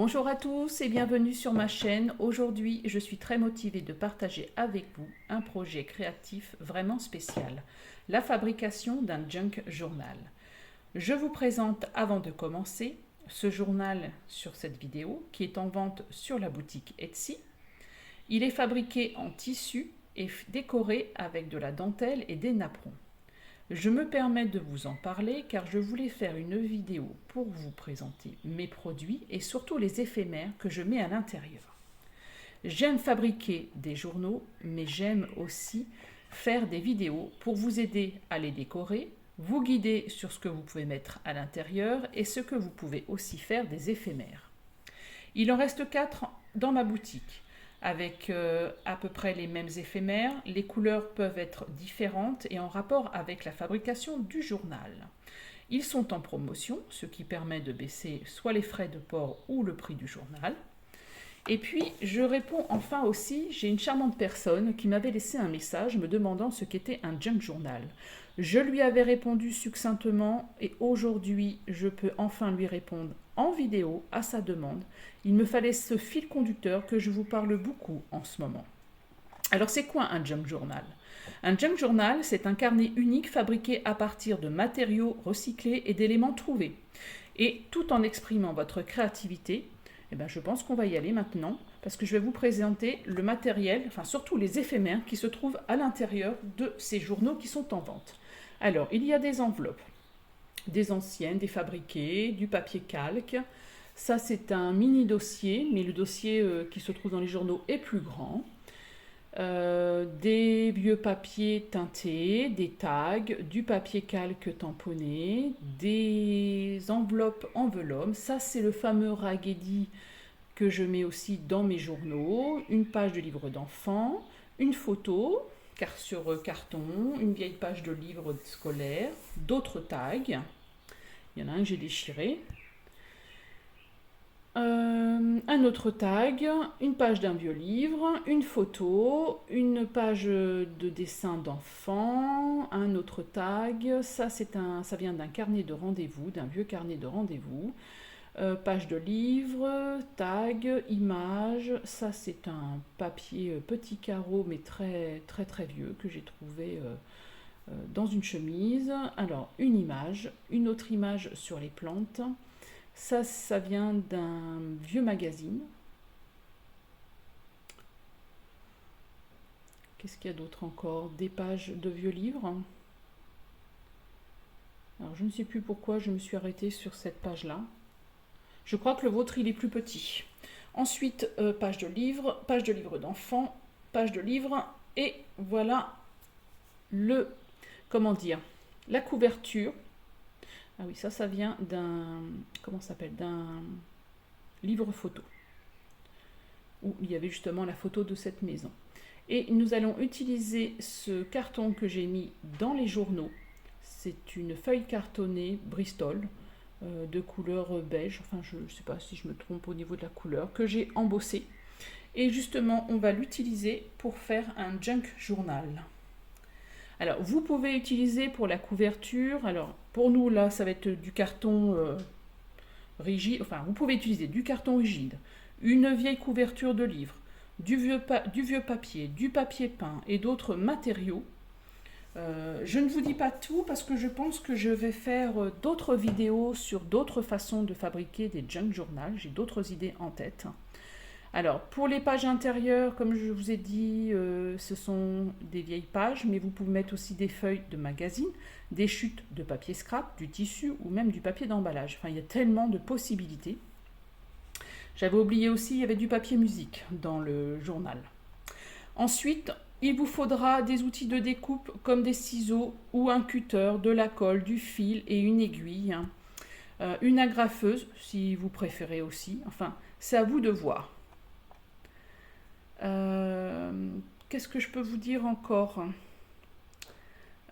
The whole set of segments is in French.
Bonjour à tous et bienvenue sur ma chaîne. Aujourd'hui, je suis très motivée de partager avec vous un projet créatif vraiment spécial, la fabrication d'un junk journal. Je vous présente avant de commencer ce journal sur cette vidéo qui est en vente sur la boutique Etsy. Il est fabriqué en tissu et décoré avec de la dentelle et des napperons. Je me permets de vous en parler car je voulais faire une vidéo pour vous présenter mes produits et surtout les éphémères que je mets à l'intérieur. J'aime fabriquer des journaux, mais j'aime aussi faire des vidéos pour vous aider à les décorer, vous guider sur ce que vous pouvez mettre à l'intérieur et ce que vous pouvez aussi faire des éphémères. Il en reste 4 dans ma boutique avec à peu près les mêmes éphémères. Les couleurs peuvent être différentes et en rapport avec la fabrication du journal. Ils sont en promotion, ce qui permet de baisser soit les frais de port ou le prix du journal. Et puis, je réponds enfin aussi, j'ai une charmante personne qui m'avait laissé un message me demandant ce qu'était un junk journal. Je lui avais répondu succinctement et aujourd'hui, je peux enfin lui répondre en vidéo à sa demande. Il me fallait ce fil conducteur que je vous parle beaucoup en ce moment. Alors, c'est quoi un junk journal ? Un junk journal, c'est un carnet unique fabriqué à partir de matériaux recyclés et d'éléments trouvés. Et tout en exprimant votre créativité, je pense qu'on va y aller maintenant parce que je vais vous présenter le matériel, enfin surtout les éphémères qui se trouvent à l'intérieur de ces journaux qui sont en vente. Alors, il y a des enveloppes, des anciennes, des fabriquées, du papier calque. Ça, c'est un mini dossier, mais le dossier qui se trouve dans les journaux est plus grand. Des vieux papiers teintés, des tags, du papier calque tamponné, des enveloppes en vélum. Ça, c'est le fameux raggedi que je mets aussi dans mes journaux. Une page de livre d'enfant, une photo car sur carton, une vieille page de livre scolaire, d'autres tags. Il y en a un que j'ai déchiré. Un autre tag, une page d'un vieux livre, une photo, une page de dessin d'enfant, un autre tag. Ça vient d'un carnet de rendez-vous, d'un vieux carnet de rendez-vous. Page de livre, tag, image. Ça, c'est un papier petit carreau, mais très très très vieux que j'ai trouvé dans une chemise. Alors, une image, une autre image sur les plantes. Ça vient d'un vieux magazine. Qu'est-ce qu'il y a d'autre encore ? Des pages de vieux livres. Alors, je ne sais plus pourquoi je me suis arrêtée sur cette page-là. Je crois que le vôtre, il est plus petit. Ensuite, page de livre d'enfant, page de livre. Et voilà la couverture. Ah oui, ça vient d'un livre photo, où il y avait justement la photo de cette maison. Et nous allons utiliser ce carton que j'ai mis dans les journaux. C'est une feuille cartonnée Bristol, de couleur beige, enfin je ne sais pas si je me trompe au niveau de la couleur, que j'ai embossé. Et justement, on va l'utiliser pour faire un junk journal. Alors, vous pouvez utiliser pour la couverture, alors pour nous là, ça va être du carton rigide, enfin vous pouvez utiliser du carton rigide, une vieille couverture de livre, du vieux papier, du papier peint et d'autres matériaux. Je ne vous dis pas tout parce que je pense que je vais faire d'autres vidéos sur d'autres façons de fabriquer des junk journal. J'ai d'autres idées en tête. Alors, pour les pages intérieures, comme je vous ai dit, ce sont des vieilles pages, mais vous pouvez mettre aussi des feuilles de magazine, des chutes de papier scrap, du tissu ou même du papier d'emballage. Enfin, il y a tellement de possibilités. J'avais oublié aussi, il y avait du papier musique dans le journal. Ensuite, il vous faudra des outils de découpe comme des ciseaux ou un cutter, de la colle, du fil et une aiguille. Une agrafeuse, si vous préférez aussi. Enfin, c'est à vous de voir. Qu'est-ce que je peux vous dire encore ?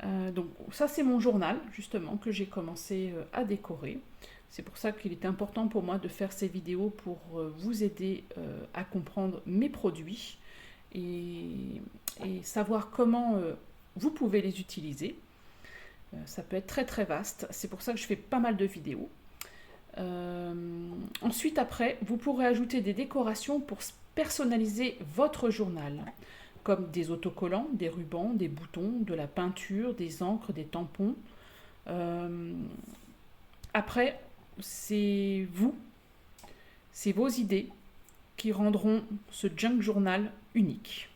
Donc ça, c'est mon journal, justement, que j'ai commencé à décorer. C'est pour ça qu'il est important pour moi de faire ces vidéos pour vous aider à comprendre mes produits et savoir comment vous pouvez les utiliser. Ça peut être très très vaste, c'est pour ça que je fais pas mal de vidéos. Ensuite, après, vous pourrez ajouter des décorations pour personnaliser votre journal, comme des autocollants, des rubans, des boutons, de la peinture, des encres, des tampons. Euh, Après, c'est vous, c'est vos idées qui rendront ce junk journal unique.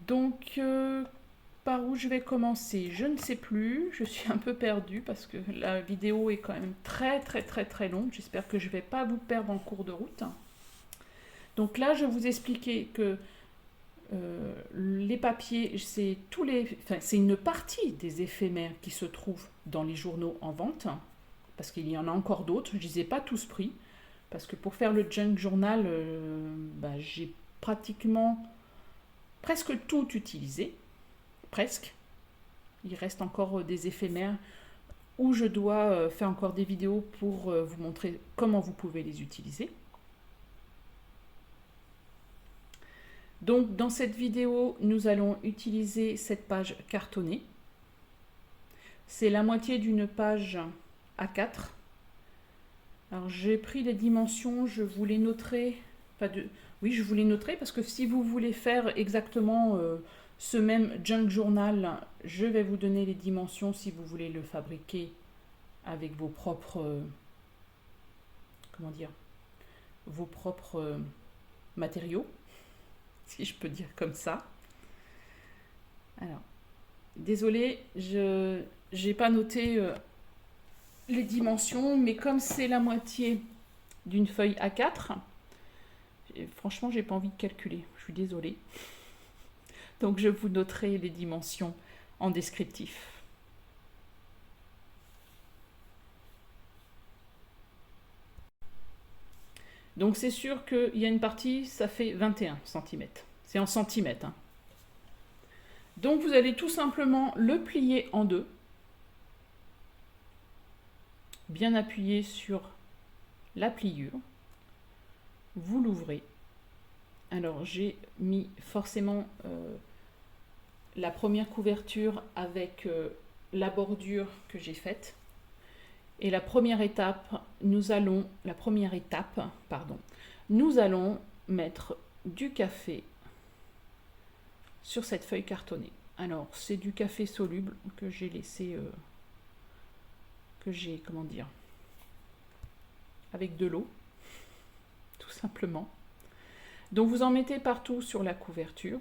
Donc, par où je vais commencer? Je ne sais plus, je suis un peu perdue parce que la vidéo est quand même très longue. J'espère que je ne vais pas vous perdre en cours de route. Donc là, je vais vous expliquer que les papiers, c'est une partie des éphémères qui se trouvent dans les journaux en vente, parce qu'il y en a encore d'autres. Je ne les ai pas tous pris, parce que pour faire le junk journal, j'ai presque tout utilisé, presque. Il reste encore des éphémères où je dois faire encore des vidéos pour vous montrer comment vous pouvez les utiliser. Donc dans cette vidéo, nous allons utiliser cette page cartonnée. C'est la moitié d'une page A4. Alors j'ai pris les dimensions, je vous les noterai. Oui, je vous les noterai parce que si vous voulez faire exactement ce même junk journal, je vais vous donner les dimensions si vous voulez le fabriquer avec vos propres matériaux, si je peux dire comme ça. Alors, désolée, je n'ai pas noté les dimensions, mais comme c'est la moitié d'une feuille A4, franchement, j'ai pas envie de calculer. Je suis désolée. Donc, je vous noterai les dimensions en descriptif. Donc, c'est sûr qu'il y a une partie, ça fait 21 cm. C'est en centimètres. Hein. Donc, vous allez tout simplement le plier en deux. Bien appuyé sur la pliure. Vous l'ouvrez. Alors, j'ai mis forcément la première couverture avec la bordure que j'ai faite. Et la première étape, nous allons mettre du café sur cette feuille cartonnée. Alors, c'est du café soluble que j'ai laissé, avec de l'eau, tout simplement. Donc, vous en mettez partout sur la couverture.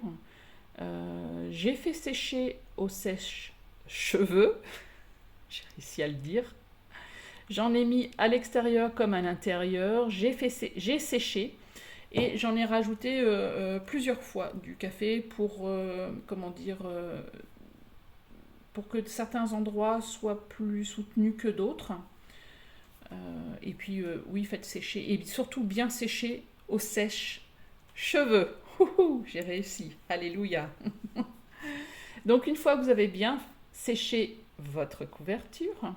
J'ai fait sécher au sèche-cheveux, j'ai réussi à le dire. J'en ai mis à l'extérieur comme à l'intérieur. J'ai séché et j'en ai rajouté plusieurs fois du café pour, pour que certains endroits soient plus soutenus que d'autres. Et puis, oui, faites sécher. Et surtout bien sécher au sèche-cheveux. J'ai réussi. Alléluia. Donc, une fois que vous avez bien séché votre couverture,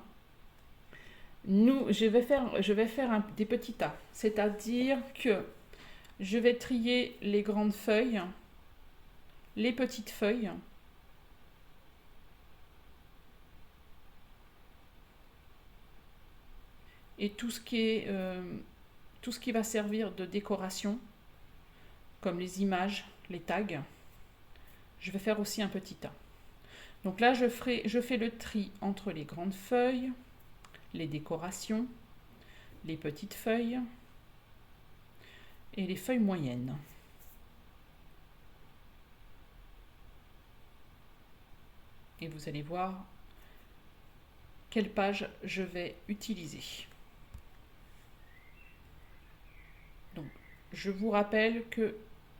je vais faire des petits tas. C'est-à-dire que je vais trier les grandes feuilles, les petites feuilles, et tout ce qui va servir de décoration, comme les images, les tags. Je vais faire aussi un petit tas. Donc là, je fais le tri entre les grandes feuilles, les décorations, les petites feuilles et les feuilles moyennes. Et vous allez voir quelle page je vais utiliser. Donc, je vous rappelle que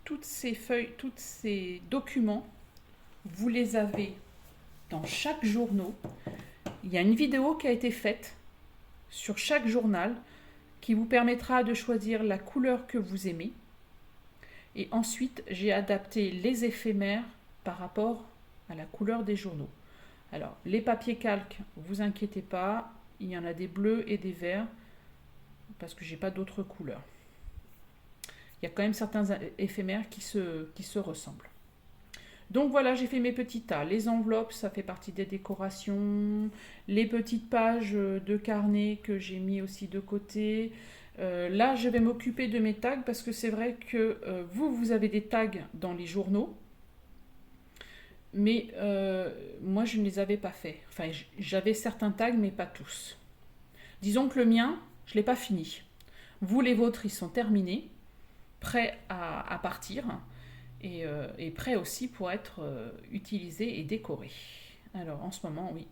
toutes ces feuilles, tous ces documents, vous les avez dans chaque journal. Il y a une vidéo qui a été faite sur chaque journal qui vous permettra de choisir la couleur que vous aimez. Et ensuite, j'ai adapté les éphémères par rapport à la couleur des journaux. Alors, les papiers calques, vous inquiétez pas, il y en a des bleus et des verts parce que j'ai pas d'autres couleurs. Il y a quand même certains éphémères qui se ressemblent. Donc voilà, j'ai fait mes petits tas. Les enveloppes, ça fait partie des décorations. Les petites pages de carnet que j'ai mis aussi de côté. Là, je vais m'occuper de mes tags parce que c'est vrai que vous avez des tags dans les journaux. Mais moi, je ne les avais pas faits. Enfin, j'avais certains tags, mais pas tous. Disons que le mien, je ne l'ai pas fini. Vous, les vôtres, ils sont terminés, prêts à partir et prêts aussi pour être utilisés et décorés. Alors en ce moment, oui,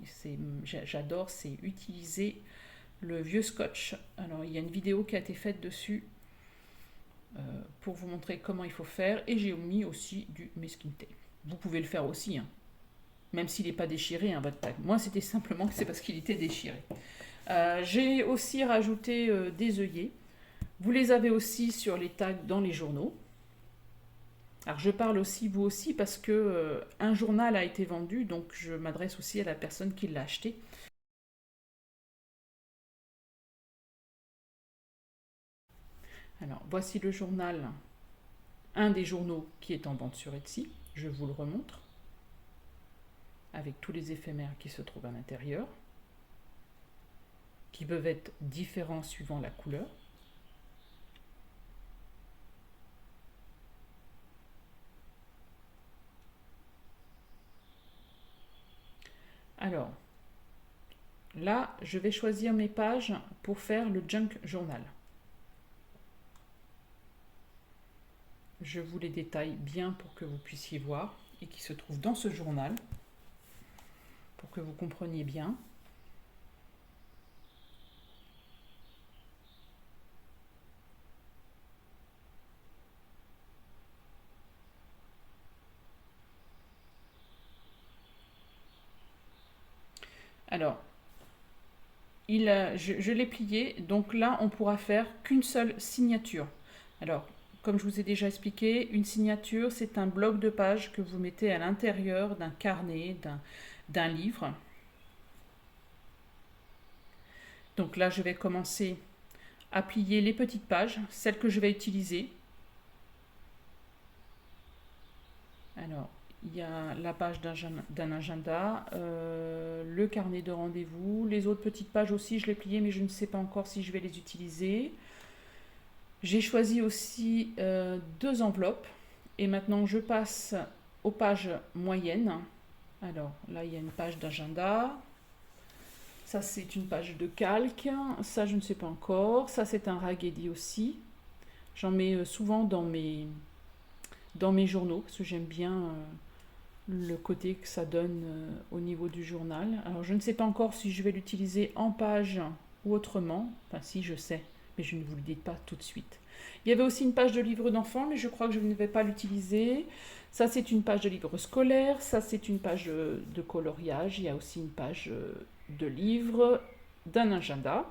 j'adore, c'est utiliser le vieux scotch. Alors il y a une vidéo qui a été faite dessus pour vous montrer comment il faut faire et j'ai mis aussi du masking tape. Vous pouvez le faire aussi, hein, même s'il n'est pas déchiré, hein, votre tag. Moi, c'était simplement que c'est parce qu'il était déchiré. J'ai aussi rajouté des œillets. Vous les avez aussi sur les tags dans les journaux. Alors je parle aussi, vous aussi, parce que un journal a été vendu, donc je m'adresse aussi à la personne qui l'a acheté. Alors voici le journal, un des journaux qui est en vente sur Etsy. Je vous le remontre, avec tous les éphémères qui se trouvent à l'intérieur, qui peuvent être différents suivant la couleur. Alors, là, je vais choisir mes pages pour faire le junk journal. Je vous les détaille bien pour que vous puissiez voir et qui se trouve dans ce journal, pour que vous compreniez bien. Alors, je l'ai plié, donc là, on pourra faire qu'une seule signature. Alors, comme je vous ai déjà expliqué, une signature, c'est un bloc de pages que vous mettez à l'intérieur d'un carnet, d'un livre. Donc là, je vais commencer à plier les petites pages, celles que je vais utiliser. Alors, il y a la page d'un agenda, le carnet de rendez-vous, les autres petites pages aussi, je les pliées, mais je ne sais pas encore si je vais les utiliser. J'ai choisi aussi deux enveloppes, et maintenant je passe aux pages moyennes. Alors là, il y a une page d'agenda, ça c'est une page de calque, ça je ne sais pas encore, ça c'est un raggedy aussi. J'en mets souvent dans mes journaux, parce que j'aime bien le côté que ça donne au niveau du journal. Alors je ne sais pas encore si je vais l'utiliser en page ou autrement. Enfin si, je sais, mais je ne vous le dis pas tout de suite. Il y avait aussi une page de livre d'enfant, mais je crois que je ne vais pas l'utiliser. Ça c'est une page de livre scolaire, ça c'est une page de coloriage. Il y a aussi une page de livre, d'un agenda.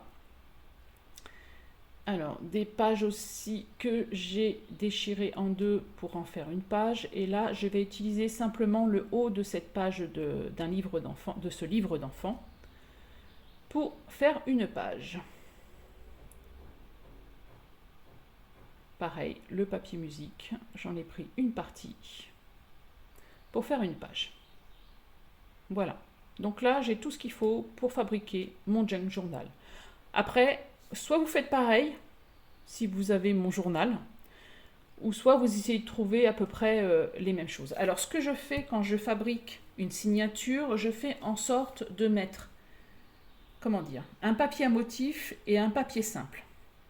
Alors, des pages aussi que j'ai déchirées en deux pour en faire une page. Et là, je vais utiliser simplement le haut de cette page d'un livre d'enfant, de ce livre d'enfant, pour faire une page. Pareil, le papier musique, j'en ai pris une partie pour faire une page. Voilà. Donc là, j'ai tout ce qu'il faut pour fabriquer mon junk journal. Après, soit vous faites pareil, si vous avez mon journal, ou soit vous essayez de trouver à peu près les mêmes choses. Alors ce que je fais quand je fabrique une signature, je fais en sorte de mettre, comment dire, un papier à motif et un papier simple.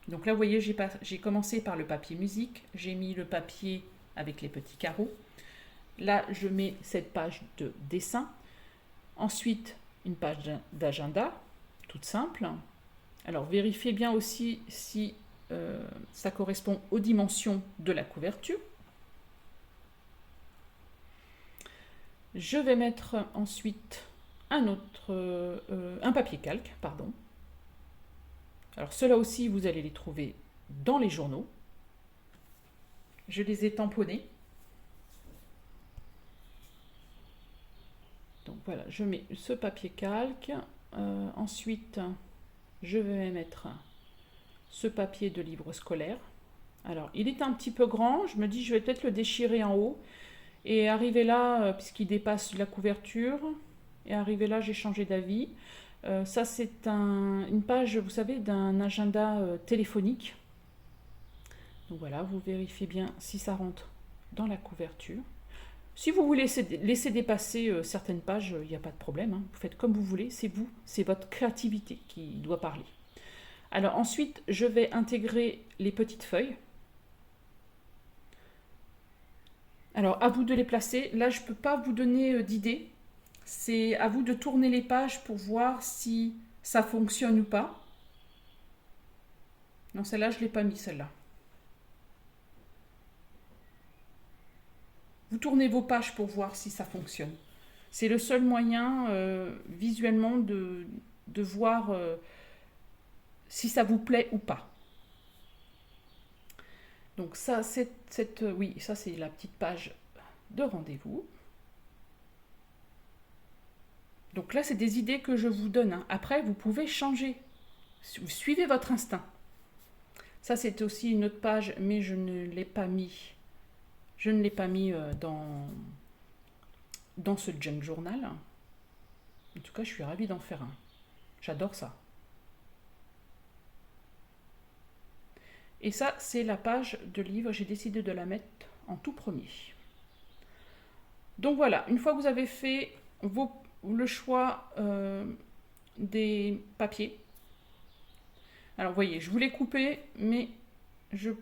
Donc là vous voyez, j'ai commencé par le papier musique, j'ai mis le papier avec les petits carreaux. Là je mets cette page de dessin. Ensuite une page d'agenda, toute simple. Alors vérifiez bien aussi si ça correspond aux dimensions de la couverture. Je vais mettre ensuite un papier calque, pardon. Alors ceux-là aussi, vous allez les trouver dans les journaux. Je les ai tamponnés. Donc voilà, je mets ce papier calque. Ensuite, je vais mettre ce papier de livre scolaire. Alors, il est un petit peu grand. Je me dis, je vais peut-être le déchirer en haut Et arrivé là, puisqu'il dépasse la couverture, et arrivé là, j'ai changé d'avis. Ça, c'est une page, vous savez, d'un agenda téléphonique. Donc voilà, vous vérifiez bien si ça rentre dans la couverture. Si vous voulez laisser dépasser certaines pages, il n'y a pas de problème, hein. Vous faites comme vous voulez, c'est vous, c'est votre créativité qui doit parler. Alors ensuite, je vais intégrer les petites feuilles. Alors à vous de les placer. Là, je ne peux pas vous donner d'idée. C'est à vous de tourner les pages pour voir si ça fonctionne ou pas. Non, celle-là, je ne l'ai pas mis, celle-là. Vous tournez vos pages pour voir si ça fonctionne. C'est le seul moyen visuellement de voir si ça vous plaît ou pas. Donc ça, oui, ça c'est la petite page de rendez-vous. Donc là, c'est des idées que je vous donne, hein. Après, vous pouvez changer. Suivez votre instinct. Ça, c'est aussi une autre page, mais je ne l'ai pas mis. Je ne l'ai pas mis dans ce junk journal. En tout cas, je suis ravie d'en faire un. J'adore ça. Et ça, c'est la page de livre. J'ai décidé de la mettre en tout premier. Donc voilà, une fois que vous avez fait le choix des papiers. Alors, vous voyez, je voulais couper, mais j'ai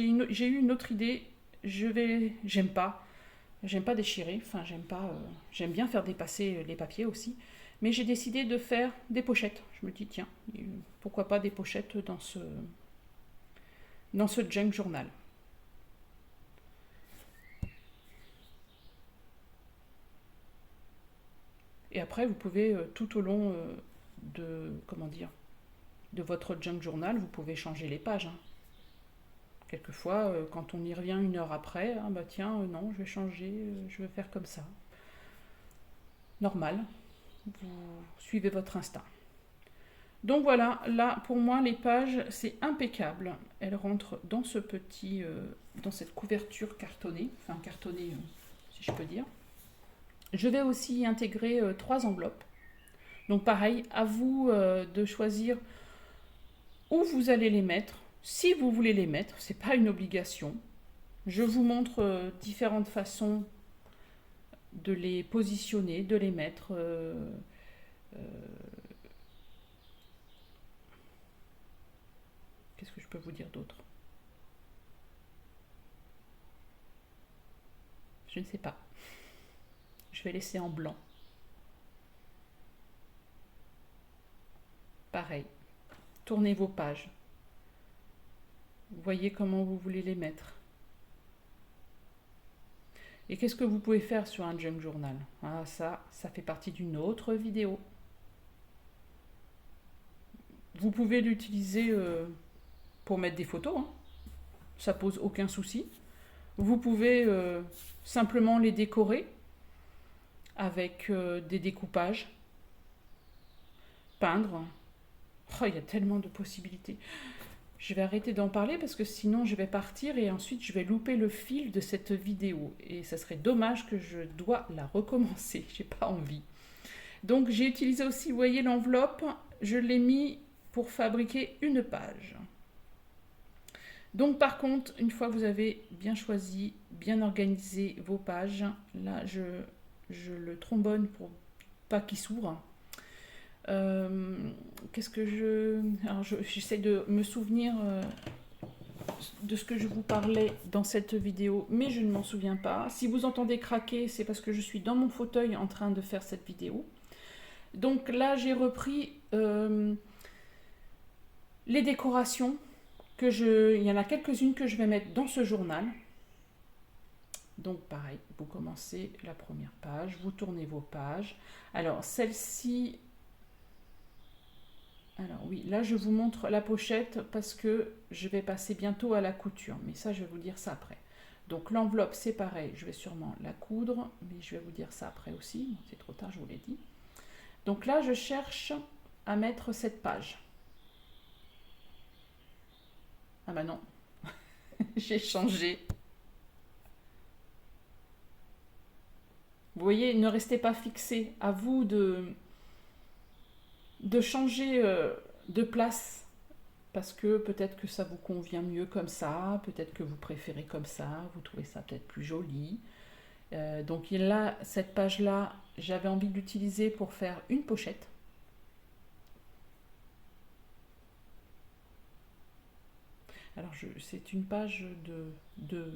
eu une autre idée. J'aime pas déchirer. Enfin, j'aime bien faire dépasser les papiers aussi. Mais j'ai décidé de faire des pochettes. Je me dis, tiens, pourquoi pas des pochettes dans ce junk journal. Et après, vous pouvez tout au long de votre junk journal, vous pouvez changer les pages, hein. Quelquefois, quand on y revient une heure après, ah bah tiens, non, je vais changer, je vais faire comme ça. Normal, vous suivez votre instinct. Donc voilà, là, pour moi, les pages, c'est impeccable. Elles rentrent dans dans cette couverture cartonnée, enfin cartonnée, si je peux dire. Je vais aussi intégrer 3 enveloppes. Donc pareil, à vous de choisir où vous allez les mettre. Si vous voulez les mettre, c'est pas une obligation. Je vous montre différentes façons de les positionner, de les mettre. Qu'est-ce que je peux vous dire d'autre? Je ne sais pas. Je vais laisser en blanc. Pareil. Tournez vos pages. Voyez comment vous voulez les mettre. Et qu'est-ce que vous pouvez faire sur un junk journal? Ah, ça fait partie d'une autre vidéo. Vous pouvez l'utiliser pour mettre des photos, hein. Ça pose aucun souci. Vous pouvez simplement les décorer avec des découpages, peindre. Oh, il y a tellement de possibilités. Je vais arrêter d'en parler parce que sinon je vais partir et ensuite je vais louper le fil de cette vidéo. Et ça serait dommage que je dois la recommencer. J'ai pas envie. Donc j'ai utilisé aussi, vous voyez l'enveloppe, je l'ai mis pour fabriquer une page. Donc par contre, une fois que vous avez bien choisi, bien organisé vos pages, là je le trombone pour pas qu'il s'ouvre. Qu'est-ce que alors j'essaie de me souvenir de ce que je vous parlais dans cette vidéo, mais je ne m'en souviens pas. Si vous entendez craquer, c'est parce que je suis dans mon fauteuil en train de faire cette vidéo. Donc là, j'ai repris les décorations il y en a quelques-unes que je vais mettre dans ce journal. Donc pareil, vous commencez la première page, vous tournez vos pages. Alors celle-ci, alors oui, là je vous montre la pochette parce que je vais passer bientôt à la couture, mais ça je vais vous dire ça après. Donc l'enveloppe c'est pareil, je vais sûrement la coudre, mais je vais vous dire ça après aussi, c'est trop tard, je vous l'ai dit. Donc là je cherche à mettre cette page. Ah bah non, j'ai changé. Vous voyez, ne restez pas fixé. À vous de changer de place parce que peut-être que ça vous convient mieux comme ça, peut-être que vous préférez comme ça, vous trouvez ça peut-être plus joli. Donc là, cette page-là, j'avais envie de l'utiliser pour faire une pochette. Alors, c'est une page de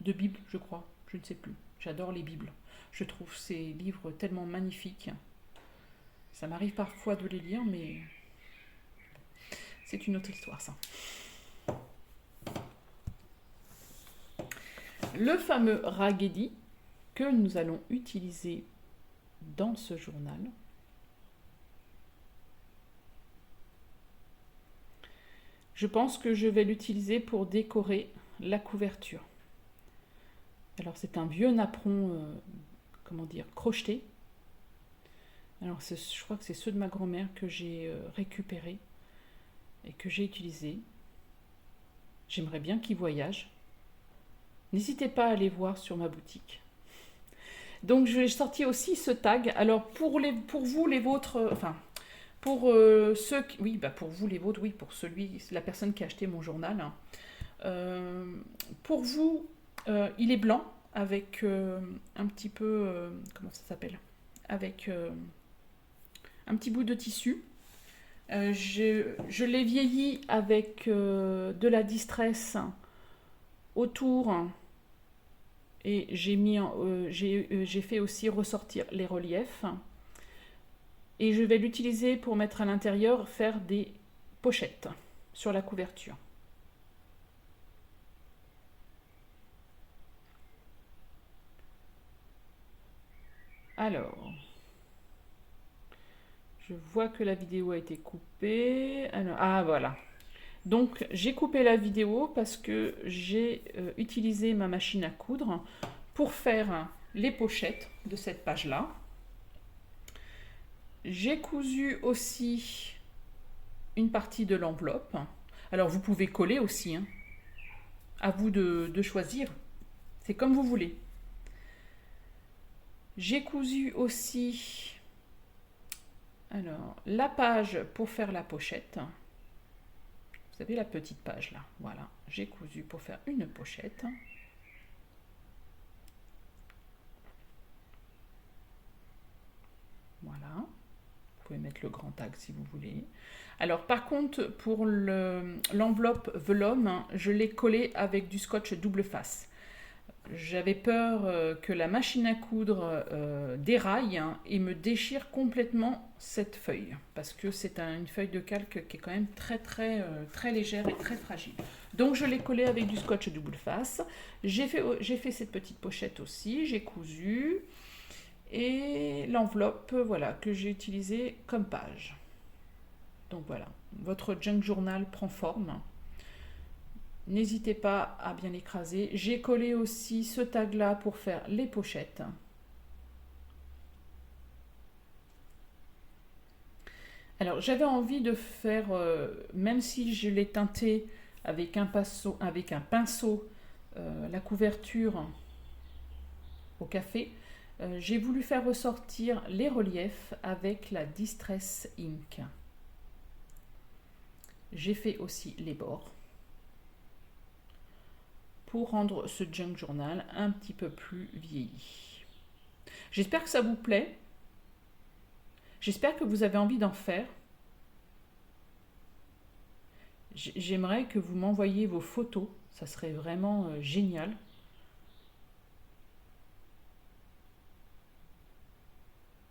Bible, je crois. Je ne sais plus. J'adore les Bibles. Je trouve ces livres tellement magnifiques. Ça m'arrive parfois de les lire, mais c'est une autre histoire, ça. Le fameux Raghedi que nous allons utiliser dans ce journal. Je pense que je vais l'utiliser pour décorer la couverture. Alors c'est un vieux napperon, comment dire, crocheté. Alors je crois que c'est ceux de ma grand-mère que j'ai récupérés et que j'ai utilisés. J'aimerais bien qu'ils voyagent. N'hésitez pas à aller voir sur ma boutique. Donc je vais sortir aussi ce tag. Alors pour vous les vôtres, pour ceux qui, oui, pour vous les vôtres, oui, pour la personne qui a acheté mon journal. Pour vous, il est blanc avec un petit peu, comment ça s'appelle, avec un petit bout de tissu. Je l'ai vieilli avec de la distress autour et j'ai fait aussi ressortir les reliefs. Et je vais l'utiliser pour mettre à l'intérieur, faire des pochettes sur la couverture. Alors, je vois que la vidéo a été coupée. Alors, voilà. Donc, j'ai coupé la vidéo parce que j'ai utilisé ma machine à coudre pour faire les pochettes de cette page-là. J'ai cousu aussi une partie de l'enveloppe. Alors, vous pouvez coller aussi. À vous de choisir. C'est comme vous voulez. J'ai cousu aussi la page pour faire la pochette. Vous avez la petite page là. Voilà. J'ai cousu pour faire une pochette. Voilà. Vous pouvez mettre le grand tag si vous voulez. Alors par contre, pour l'enveloppe Velum, je l'ai collée avec du scotch double face. J'avais peur que la machine à coudre déraille et me déchire complètement cette feuille. Parce que c'est une feuille de calque qui est quand même très légère et très fragile. Donc je l'ai collée avec du scotch double face. J'ai fait cette petite pochette aussi. J'ai cousu. Et l'enveloppe, voilà, que j'ai utilisée comme page. Donc voilà, votre junk journal prend forme. N'hésitez pas à bien l'écraser. J'ai collé aussi ce tag là pour faire les pochettes. Alors j'avais envie de faire, même si je l'ai teinté avec un pinceau, la couverture au café, j'ai voulu faire ressortir les reliefs avec la Distress Ink. J'ai fait aussi les bords pour rendre ce junk journal un petit peu plus vieilli. J'espère que ça vous plaît. J'espère que vous avez envie d'en faire. J'aimerais que vous m'envoyiez vos photos. Ça serait vraiment génial.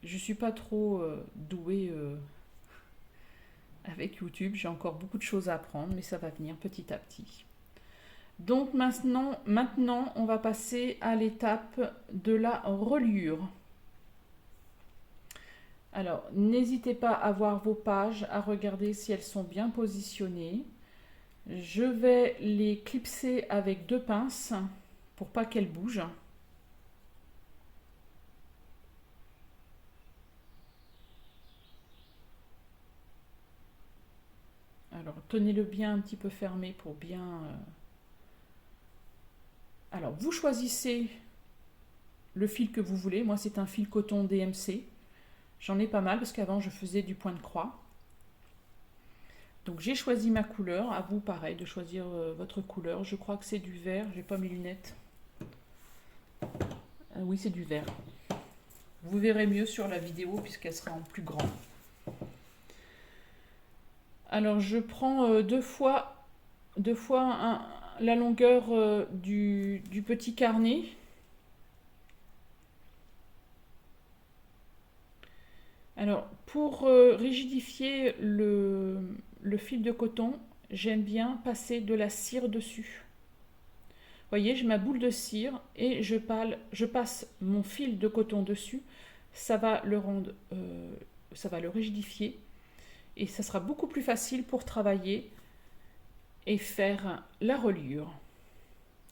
Je suis pas trop douée avec YouTube. J'ai encore beaucoup de choses à apprendre, mais ça va venir petit à petit. Donc maintenant, on va passer à l'étape de la reliure. Alors, n'hésitez pas à voir vos pages, à regarder si elles sont bien positionnées. Je vais les clipser avec 2 pinces pour pas qu'elles bougent. Alors, tenez-le bien un petit peu fermé pour bien... Alors, vous choisissez le fil que vous voulez. Moi, c'est un fil coton DMC. J'en ai pas mal parce qu'avant, je faisais du point de croix. Donc, j'ai choisi ma couleur. À vous, pareil, de choisir votre couleur. Je crois que c'est du vert. J'ai pas mes lunettes. Oui, c'est du vert. Vous verrez mieux sur la vidéo puisqu'elle sera en plus grand. Alors, je prends deux fois la longueur du petit carnet. Alors, pour rigidifier le fil de coton, j'aime bien passer de la cire dessus. Vous voyez, j'ai ma boule de cire et je passe mon fil de coton dessus. Ça va le rendre, ça va le rigidifier et ça sera beaucoup plus facile pour travailler et faire la reliure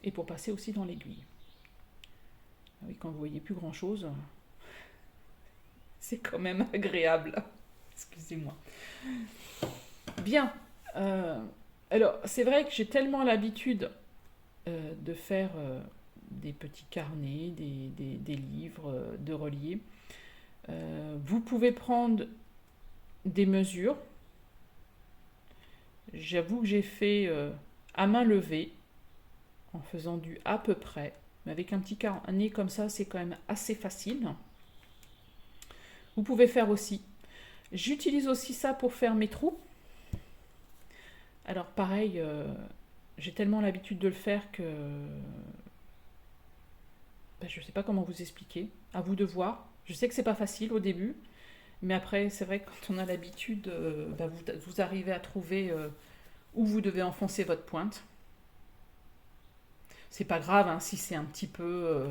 et pour passer aussi dans l'aiguille. Oui, quand vous voyez plus grand chose, c'est quand même agréable. Excusez-moi. Bien. Alors, c'est vrai que j'ai tellement l'habitude de faire des petits carnets, des livres, de relier. Vous pouvez prendre des mesures. J'avoue que j'ai fait à main levée, en faisant du à peu près. Mais avec un petit carnet comme ça, c'est quand même assez facile. Vous pouvez faire aussi. J'utilise aussi ça pour faire mes trous. Alors pareil, j'ai tellement l'habitude de le faire que je ne sais pas comment vous expliquer. À vous de voir. Je sais que c'est pas facile au début, mais après c'est vrai que quand on a l'habitude, vous arrivez à trouver où vous devez enfoncer votre pointe. C'est pas grave hein, si c'est un petit peu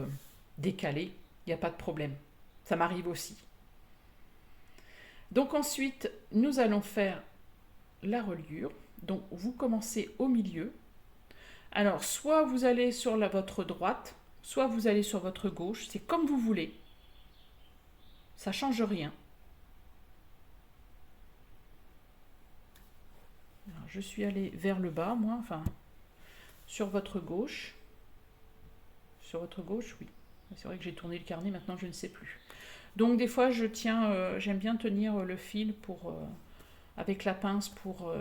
décalé, il n'y a pas de problème. Ça m'arrive aussi. Donc ensuite, nous allons faire la reliure. Donc vous commencez au milieu. Alors soit vous allez sur votre droite, soit vous allez sur votre gauche, c'est comme vous voulez. Ça ne change rien. Alors, je suis allée vers le bas, moi, enfin, sur votre gauche. Sur votre gauche, oui. C'est vrai que j'ai tourné le carnet, maintenant je ne sais plus. Donc des fois, j'aime bien tenir le fil avec la pince pour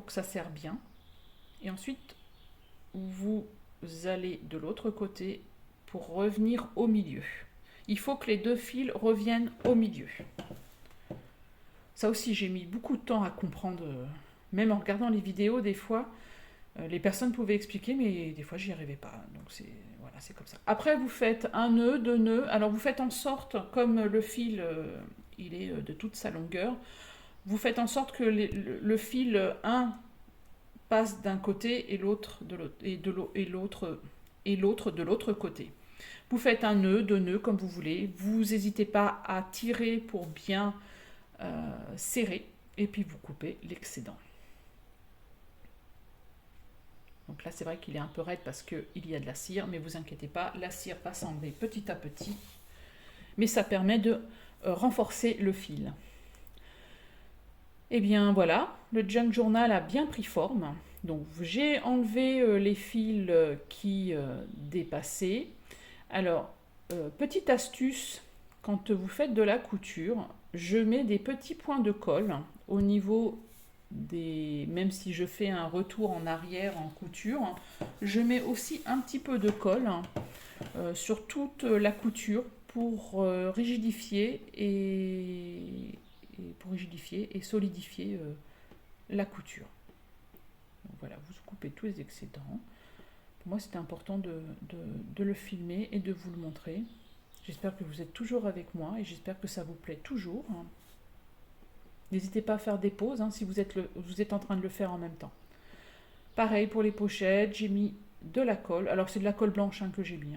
que ça serre bien. Et ensuite, vous allez de l'autre côté pour revenir au milieu. Il faut que les deux fils reviennent au milieu. Ça aussi, j'ai mis beaucoup de temps à comprendre, même en regardant les vidéos, des fois, les personnes pouvaient expliquer, mais des fois, j'y arrivais pas. Donc, c'est comme ça. Après, vous faites un nœud, deux nœuds. Alors, vous faites en sorte, comme le fil, il est de toute sa longueur, vous faites en sorte que le fil 1 passe d'un côté et l'autre de l'autre côté. Vous faites un nœud, deux nœuds comme vous voulez. Vous n'hésitez pas à tirer pour bien serrer et puis vous coupez l'excédent. Donc là c'est vrai qu'il est un peu raide parce qu'il y a de la cire, mais vous inquiétez pas, la cire va s'enlever petit à petit. Mais ça permet de renforcer le fil. Et bien voilà, le junk journal a bien pris forme. Donc j'ai enlevé les fils qui dépassaient. Alors, petite astuce, quand vous faites de la couture, je mets des petits points de colle au niveau même si je fais un retour en arrière en couture, je mets aussi un petit peu de colle sur toute la couture pour rigidifier et solidifier la couture. Donc voilà, vous coupez tous les excédents. Pour moi, c'était important de le filmer et de vous le montrer. J'espère que vous êtes toujours avec moi et j'espère que ça vous plaît toujours. N'hésitez pas à faire des pauses si vous êtes en train de le faire en même temps. Pareil pour les pochettes, j'ai mis de la colle. Alors c'est de la colle blanche que j'ai mis.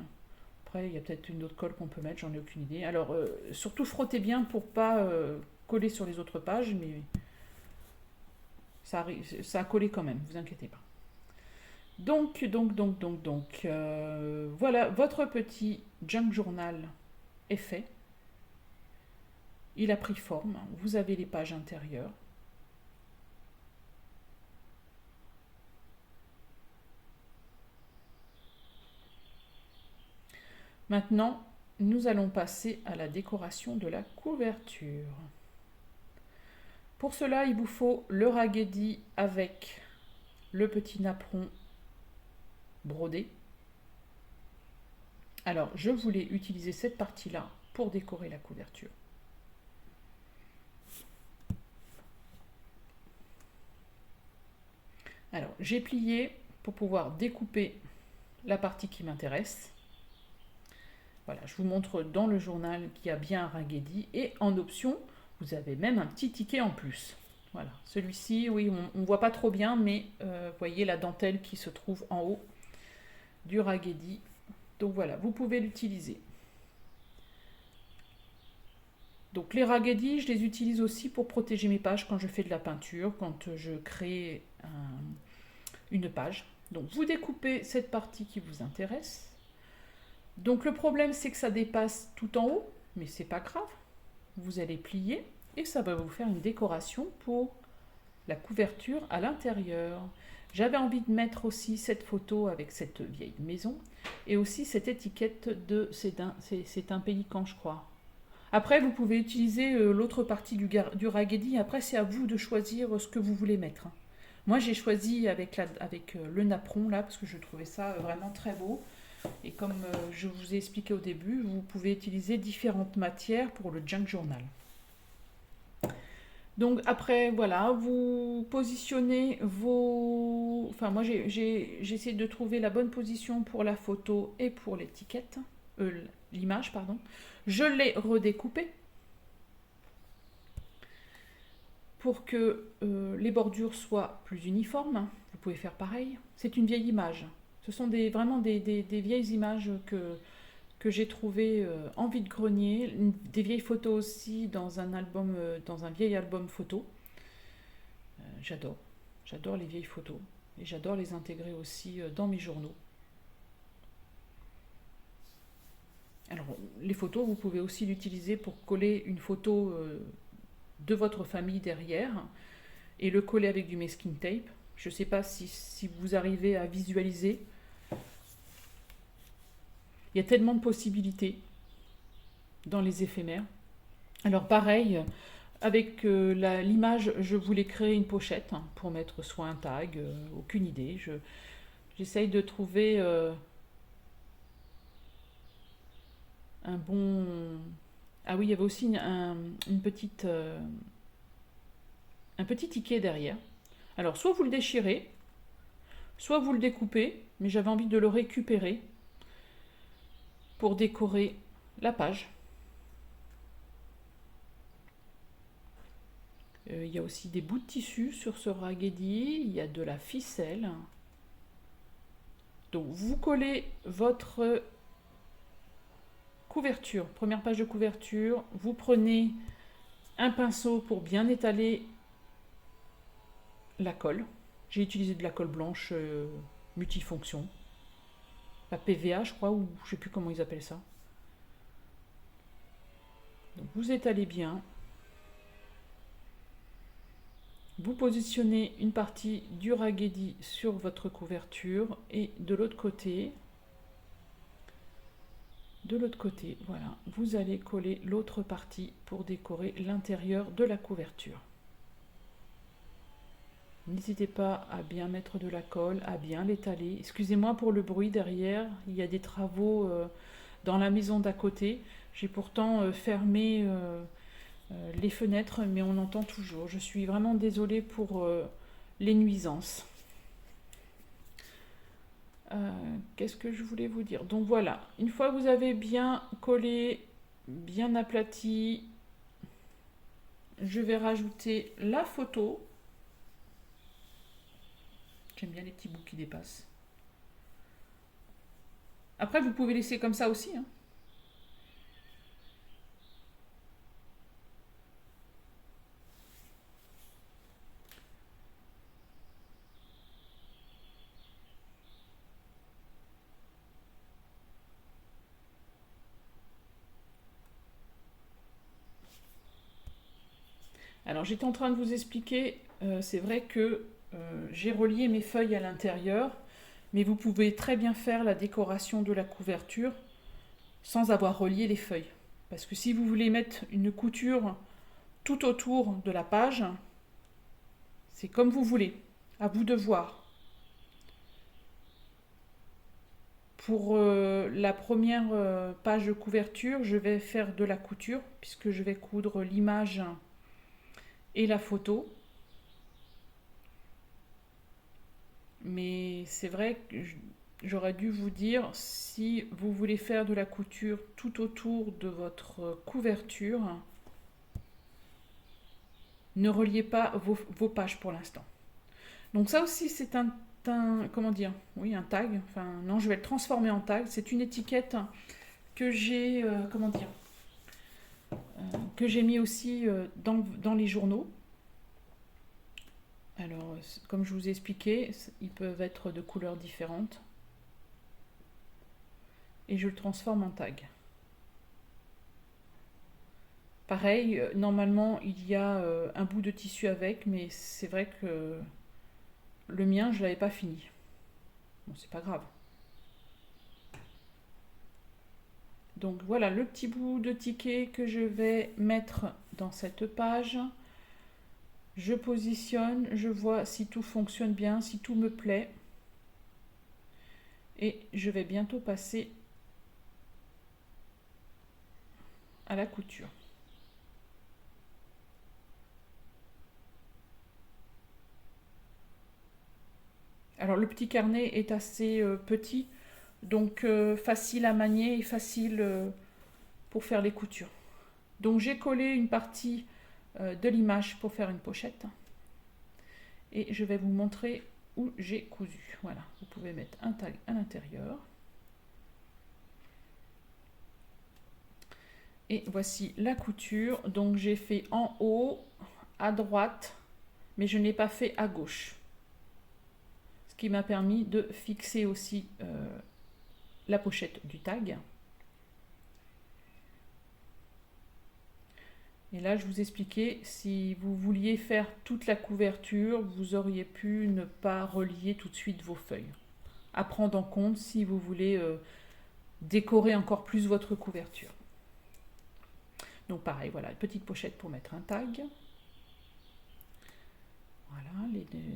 Après, il y a peut-être une autre colle qu'on peut mettre, j'en ai aucune idée. Alors surtout frottez bien pour pas coller sur les autres pages, mais ça a collé quand même, vous inquiétez pas. Donc, voilà, votre petit junk journal est fait. Il a pris forme, vous avez les pages intérieures. Maintenant, nous allons passer à la décoration de la couverture. Pour cela, il vous faut le raguedi avec le petit napperon brodé. Alors, je voulais utiliser cette partie-là pour décorer la couverture. Alors, j'ai plié pour pouvoir découper la partie qui m'intéresse. Voilà, je vous montre dans le journal qu'il y a bien un raguedi et en option, vous avez même un petit ticket en plus. Voilà, celui-ci, oui, on ne voit pas trop bien, mais vous voyez la dentelle qui se trouve en haut du raguedi. Donc voilà, vous pouvez l'utiliser. Donc les raguedis, je les utilise aussi pour protéger mes pages quand je fais de la peinture, quand je crée une page. Donc vous découpez cette partie qui vous intéresse. Donc le problème c'est que ça dépasse tout en haut, mais c'est pas grave. Vous allez plier et ça va vous faire une décoration pour la couverture à l'intérieur. J'avais envie de mettre aussi cette photo avec cette vieille maison et aussi cette étiquette de c'est un pélican, je crois. Après, vous pouvez utiliser l'autre partie du raguedi. Après, c'est à vous de choisir ce que vous voulez mettre. Moi, j'ai choisi avec le napperon, là, parce que je trouvais ça vraiment très beau. Et comme je vous ai expliqué au début, vous pouvez utiliser différentes matières pour le junk journal. Donc après, voilà, vous positionnez vos... Enfin, moi, j'ai essayé de trouver la bonne position pour la photo et pour l'étiquette, l'image, pardon. Je l'ai redécoupé pour que les bordures soient plus uniformes. Vous pouvez faire pareil. C'est une vieille image. Ce sont vraiment des vieilles images que j'ai trouvées en vide-grenier, des vieilles photos aussi dans un vieil album photo. J'adore les vieilles photos et j'adore les intégrer aussi dans mes journaux. Alors, les photos, vous pouvez aussi l'utiliser pour coller une photo de votre famille derrière et le coller avec du masking tape. Je ne sais pas si vous arrivez à visualiser. Il y a tellement de possibilités dans les éphémères. Alors pareil, avec l'image, je voulais créer une pochette pour mettre soit un tag, aucune idée. J'essaye de trouver un bon... Ah oui, il y avait aussi un petit ticket derrière. Alors, soit vous le déchirez, soit vous le découpez, mais j'avais envie de le récupérer pour décorer la page. Il y a aussi des bouts de tissu sur ce raguedi, il y a de la ficelle. Donc, vous collez votre couverture, première page de couverture, vous prenez un pinceau pour bien étaler la colle. J'ai utilisé de la colle blanche multifonction, la PVA je crois, ou je ne sais plus comment ils appellent ça. Donc vous étalez bien, vous positionnez une partie du raguedi sur votre couverture et de l'autre côté, voilà, vous allez coller l'autre partie pour décorer l'intérieur de la couverture. N'hésitez pas à bien mettre de la colle, à bien l'étaler. Excusez-moi pour le bruit derrière, il y a des travaux dans la maison d'à côté. J'ai pourtant fermé les fenêtres, mais on entend toujours. Je suis vraiment désolée pour les nuisances. Qu'est-ce que je voulais vous dire? Donc voilà, une fois que vous avez bien collé, bien aplati, je vais rajouter la photo. J'aime bien les petits bouts qui dépassent. Après, vous pouvez laisser comme ça aussi. Alors j'étais en train de vous expliquer, c'est vrai que j'ai relié mes feuilles à l'intérieur, mais vous pouvez très bien faire la décoration de la couverture sans avoir relié les feuilles. Parce que si vous voulez mettre une couture tout autour de la page, c'est comme vous voulez, à vous de voir. Pour la première page de couverture, je vais faire de la couture, puisque je vais coudre l'image et la photo. Mais c'est vrai que j'aurais dû vous dire, si vous voulez faire de la couture tout autour de votre couverture, ne reliez pas vos pages pour l'instant. Donc ça aussi, c'est comment dire, oui, un tag. Enfin, non, je vais le transformer en tag. C'est une étiquette que j'ai, comment dire, que j'ai mis aussi dans les journaux. Alors, comme je vous ai expliqué, ils peuvent être de couleurs différentes. Et je le transforme en tag. Pareil, normalement, il y a un bout de tissu avec, mais c'est vrai que le mien, je ne l'avais pas fini. Bon, c'est pas grave. Donc voilà le petit bout de ticket que je vais mettre dans cette page. Je positionne, je vois si tout fonctionne bien, si tout me plaît. Et je vais bientôt passer à la couture. Alors le petit carnet est assez petit, donc facile à manier et facile pour faire les coutures. Donc j'ai collé une partie de l'image pour faire une pochette. Et je vais vous montrer où j'ai cousu. Voilà, vous pouvez mettre un tag à l'intérieur. Et voici la couture. Donc j'ai fait en haut, à droite, mais je n'ai pas fait à gauche. Ce qui m'a permis de fixer aussi la pochette du tag. Et là, je vous expliquais, si vous vouliez faire toute la couverture, vous auriez pu ne pas relier tout de suite vos feuilles. À prendre en compte si vous voulez décorer encore plus votre couverture. Donc pareil, voilà, une petite pochette pour mettre un tag. Voilà,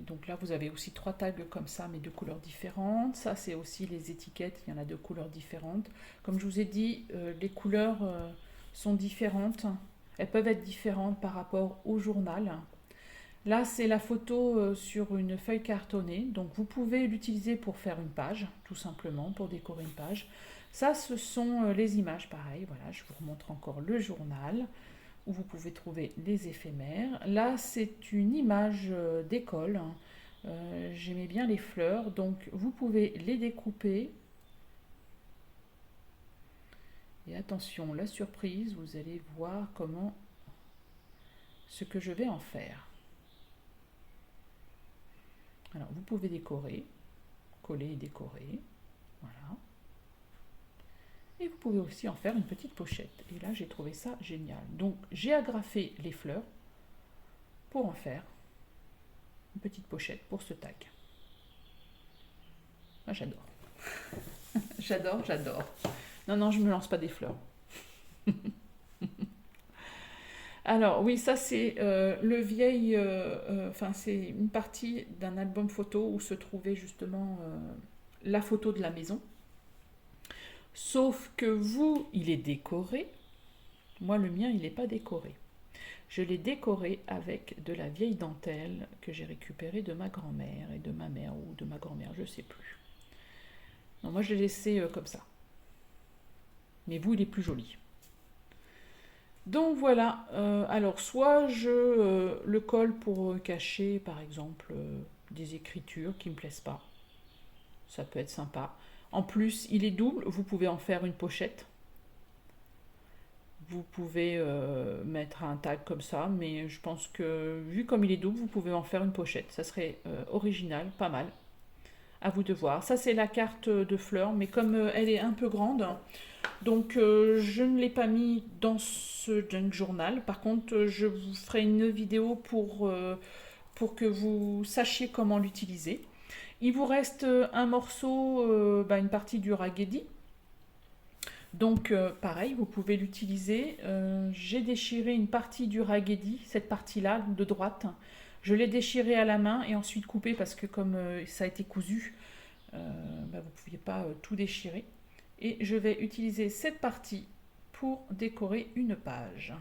donc là vous avez aussi 3 tags comme ça, mais de couleurs différentes. Ça c'est aussi les étiquettes, il y en a de couleurs différentes. Comme je vous ai dit, les couleurs sont différentes. Elles peuvent être différentes par rapport au journal. Là c'est la photo sur une feuille cartonnée, donc vous pouvez l'utiliser pour faire une page, tout simplement, pour décorer une page. Ça ce sont les images, pareil, voilà, je vous remontre encore le journal, où vous pouvez trouver les éphémères. Là, c'est une image d'école. J'aimais bien les fleurs, donc vous pouvez les découper. Et attention, la surprise, vous allez voir ce que je vais en faire. Alors, vous pouvez décorer, coller et décorer. Voilà. Et vous pouvez aussi en faire une petite pochette. Et là, j'ai trouvé ça génial. Donc, j'ai agrafé les fleurs pour en faire une petite pochette pour ce tag. Moi, j'adore. J'adore. Non, je ne me lance pas des fleurs. Alors, oui, ça, c'est le vieil... c'est une partie d'un album photo où se trouvait justement la photo de la maison. Sauf que vous, il est décoré. Moi, le mien, il n'est pas décoré. Je l'ai décoré avec de la vieille dentelle que j'ai récupérée de ma grand-mère et de ma mère ou de ma grand-mère, je ne sais plus. Non, moi, je l'ai laissé comme ça. Mais vous, il est plus joli. Donc voilà, alors soit je le colle pour cacher, par exemple, des écritures qui ne me plaisent pas. Ça peut être sympa. En plus, il est double, vous pouvez en faire une pochette. Vous pouvez mettre un tag comme ça, mais je pense que, vu comme il est double, vous pouvez en faire une pochette. Ça serait original, pas mal. À vous de voir. Ça, c'est la carte de fleurs, mais comme elle est un peu grande, donc je ne l'ai pas mis dans ce junk journal. Par contre, je vous ferai une vidéo pour que vous sachiez comment l'utiliser. Il vous reste un morceau, une partie du raggedi. Donc pareil, vous pouvez l'utiliser. J'ai déchiré une partie du raghedi, cette partie-là de droite. Je l'ai déchiré à la main et ensuite coupé parce que comme ça a été cousu, vous ne pouviez pas tout déchirer. Et je vais utiliser cette partie pour décorer une page.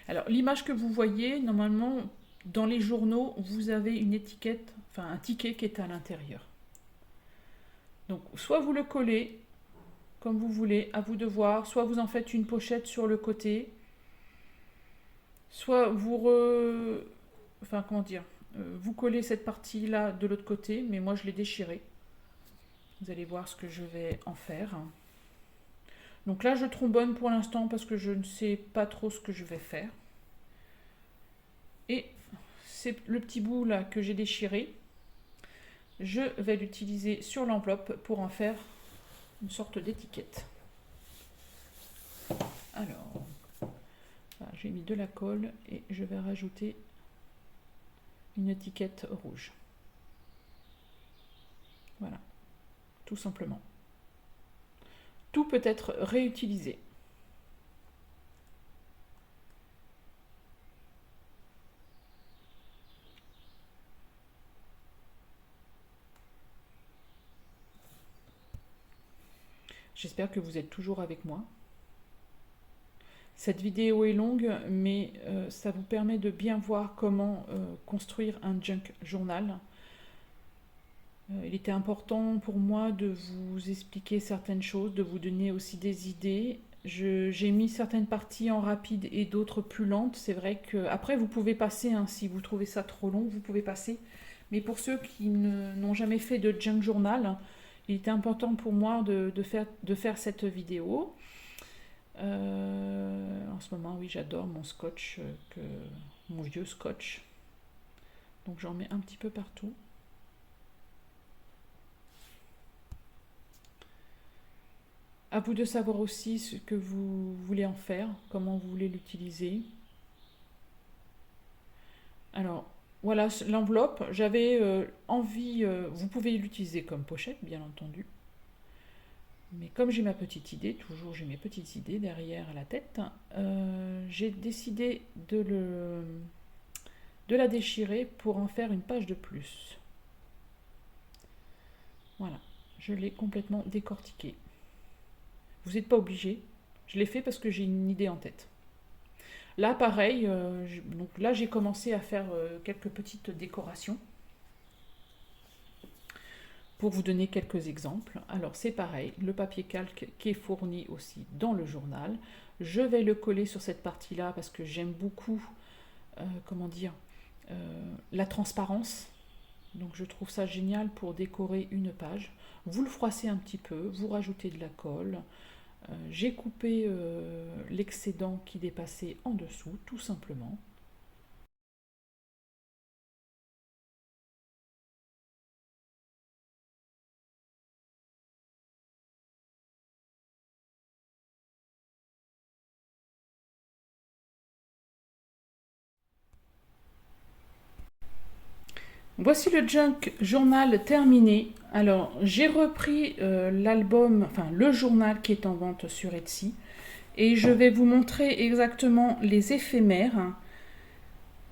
Alors l'image que vous voyez, normalement dans les journaux, vous avez une étiquette, enfin un ticket qui est à l'intérieur. Donc soit vous le collez comme vous voulez, à vous de voir, soit vous en faites une pochette sur le côté, soit vous vous collez cette partie là de l'autre côté, mais moi je l'ai déchirée. Vous allez voir ce que je vais en faire. Donc là je trombonne pour l'instant parce que je ne sais pas trop ce que je vais faire. Et c'est le petit bout là que j'ai déchiré. Je vais l'utiliser sur l'enveloppe pour en faire une sorte d'étiquette. Alors, j'ai mis de la colle et je vais rajouter une étiquette rouge. Voilà, tout simplement. Tout peut être réutilisé. J'espère que vous êtes toujours avec moi. Cette vidéo est longue, mais ça vous permet de bien voir comment construire un junk journal. Il était important pour moi de vous expliquer certaines choses, de vous donner aussi des idées. J'ai mis certaines parties en rapide et d'autres plus lentes. C'est vrai que après vous pouvez passer, hein, si vous trouvez ça trop long, vous pouvez passer. Mais pour ceux qui n'ont jamais fait de junk journal, il était important pour moi de faire cette vidéo. En ce moment, oui, j'adore mon scotch, mon vieux scotch. Donc j'en mets un petit peu partout. À vous de savoir aussi ce que vous voulez en faire, comment vous voulez l'utiliser. Alors, voilà l'enveloppe. J'avais envie, vous pouvez l'utiliser comme pochette, bien entendu. Mais comme j'ai ma petite idée, toujours j'ai mes petites idées derrière la tête, j'ai décidé de la déchirer pour en faire une page de plus. Voilà, je l'ai complètement décortiqué. Vous n'êtes pas obligé, je l'ai fait parce que j'ai une idée en tête. Là, pareil, donc là j'ai commencé à faire quelques petites décorations. Pour vous donner quelques exemples, alors c'est pareil, le papier calque qui est fourni aussi dans le journal. Je vais le coller sur cette partie-là parce que j'aime beaucoup, la transparence. Donc je trouve ça génial pour décorer une page. Vous le froissez un petit peu, vous rajoutez de la colle. J'ai coupé l'excédent qui dépassait en dessous, tout simplement. Voici le junk journal terminé. Alors, j'ai repris l'album, enfin le journal qui est en vente sur Etsy. Et je vais vous montrer exactement les éphémères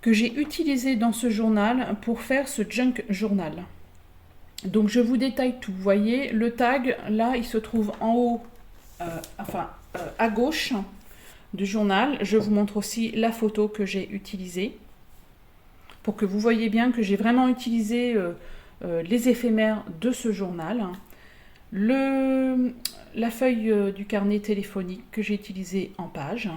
que j'ai utilisés dans ce journal pour faire ce junk journal. Donc, je vous détaille tout. Vous voyez, le tag, là, il se trouve en haut, à gauche du journal. Je vous montre aussi la photo que j'ai utilisée, pour que vous voyez bien que j'ai vraiment utilisé les éphémères de ce journal. La feuille du carnet téléphonique que j'ai utilisée en page.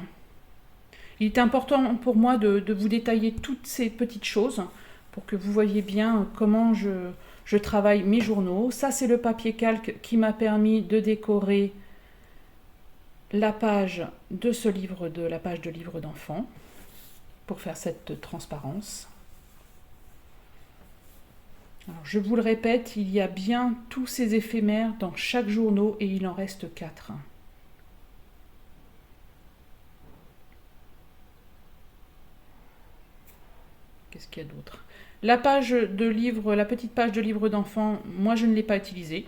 Il est important pour moi de vous détailler toutes ces petites choses pour que vous voyez bien comment je travaille mes journaux. Ça, c'est le papier calque qui m'a permis de décorer la page de ce livre, la page de livre d'enfant, pour faire cette transparence. Alors, je vous le répète, il y a bien tous ces éphémères dans chaque journal et il en reste 4. Qu'est-ce qu'il y a d'autre? La page de livre, la petite page de livre d'enfant, moi je ne l'ai pas utilisée.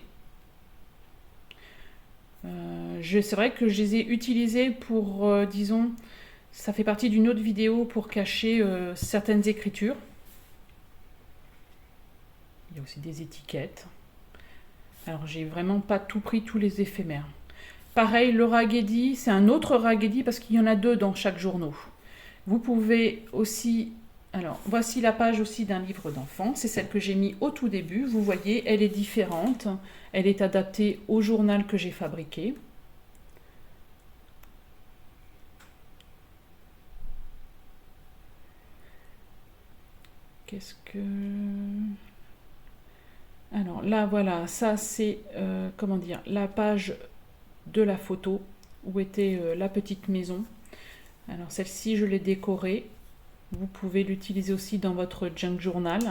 C'est vrai que je les ai utilisés pour, disons, ça fait partie d'une autre vidéo pour cacher certaines écritures. Il y a aussi des étiquettes. Alors, j'ai vraiment pas tout pris, tous les éphémères. Pareil, le Raggedy, c'est un autre Raggedy parce qu'il y en a 2 dans chaque journaux. Vous pouvez aussi... Alors, voici la page aussi d'un livre d'enfant. C'est celle que j'ai mis au tout début. Vous voyez, elle est différente. Elle est adaptée au journal que j'ai fabriqué. Qu'est-ce que... Alors là, voilà, ça c'est, comment dire, la page de la photo où était la petite maison. Alors celle-ci, je l'ai décorée. Vous pouvez l'utiliser aussi dans votre junk journal.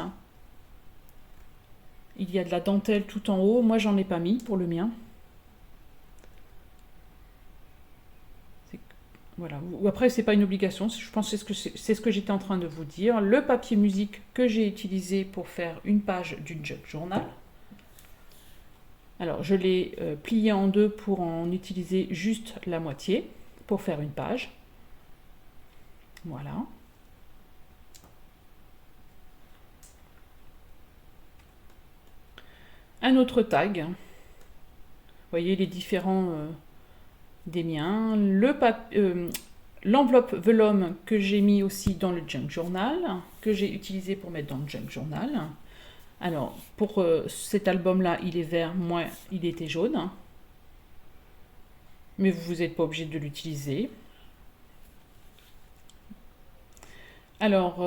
Il y a de la dentelle tout en haut. Moi, j'en ai pas mis pour le mien. Voilà. Ou après, c'est pas une obligation. Je pense que c'est ce que j'étais en train de vous dire. Le papier musique que j'ai utilisé pour faire une page du junk journal. Alors, je l'ai plié en 2 pour en utiliser juste la moitié pour faire une page. Voilà. Un autre tag. Vous voyez les différents des miens. L'enveloppe Vellum que j'ai mis aussi dans le junk journal, que j'ai utilisé pour mettre dans le junk journal. Alors, pour cet album-là, il est vert, moi, il était jaune. Mais vous n'êtes pas obligé de l'utiliser. Alors,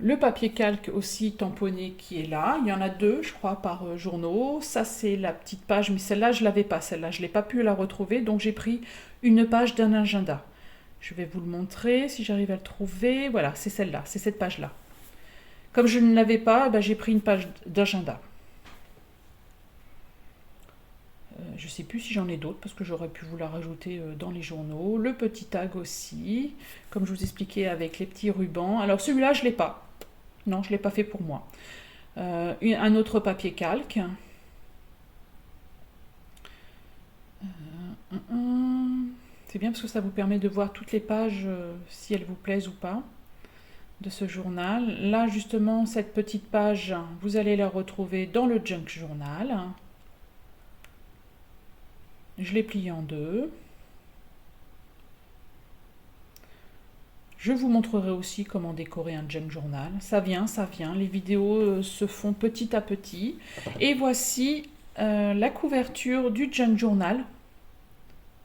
le papier calque aussi tamponné qui est là. Il y en a 2, je crois, par journaux. Ça, c'est la petite page, mais celle-là, je ne l'avais pas. Celle-là, je n'ai pas pu la retrouver, donc j'ai pris une page d'un agenda. Je vais vous le montrer, si j'arrive à le trouver. Voilà, c'est celle-là, c'est cette page-là. Comme je ne l'avais pas, j'ai pris une page d'agenda. Je ne sais plus si j'en ai d'autres, parce que j'aurais pu vous la rajouter dans les journaux. Le petit tag aussi, comme je vous expliquais avec les petits rubans. Alors celui-là, je ne l'ai pas. Non, je ne l'ai pas fait pour moi. Un autre papier calque. C'est bien parce que ça vous permet de voir toutes les pages, si elles vous plaisent ou pas, de ce journal. Là, justement, cette petite page, vous allez la retrouver dans le junk journal. Je l'ai plié en 2. Je vous montrerai aussi comment décorer un junk journal. Ça vient, ça vient. Les vidéos se font petit à petit. Et voici la couverture du junk journal.